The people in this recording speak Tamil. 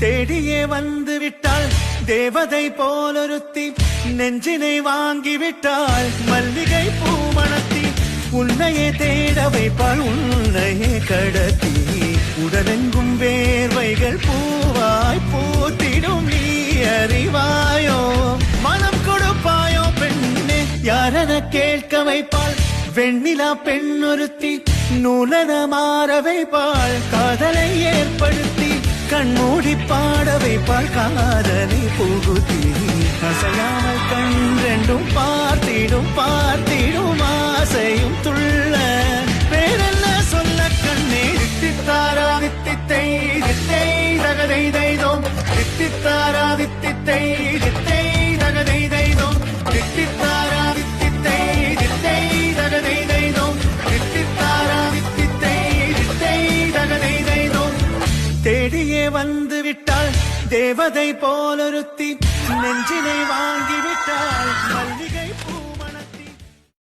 தேடியே வந்து விட்டாள் தேவதை போலொருத்தி நெஞ்சினை வாங்கிவிட்டாள் மல்லிகை பூமணத்தி உன்னையே தேட வைப்பாள் உன்னையே கடத்தி உடலெங்கும் வேர்வைகள் பூவாய் பூத்திடும் நீ அறிவாயோ மனம் கொடுப்பாயோ பெண்ணே யாரென கேட்க வைப்பாள் வெண்ணிலா பெண்ணொருத்தி நூலன மாற வைப்பாள் காதலை ஏற்படுத்தி கண்மூடி பாட வைப்பாள் காதலை புகுத்தி அசையாமல் கண் ரெண்டும் பார்த்திடும் பார்த்திடும் ஆசையும் துள்ள பேரென்ன சொல்ல கண்ணே தித்தித்தாரா தித்தித்தை தித்தை தகதை தைதோம் தித்தித்தாரா தித்தித்தை தித்தை தகதை தைதோம் தித்தித்தாரா தித்தித்தை தித்தை தகதை தைதோம் தித்தித்தாரா தித்தித்தை தித்தை தகதை தைதோம் தேடியே வந்து விட்டாள் தேவதை போலொருத்தி நெஞ்சினை வாங்கிவிட்டாள் மல்லிகை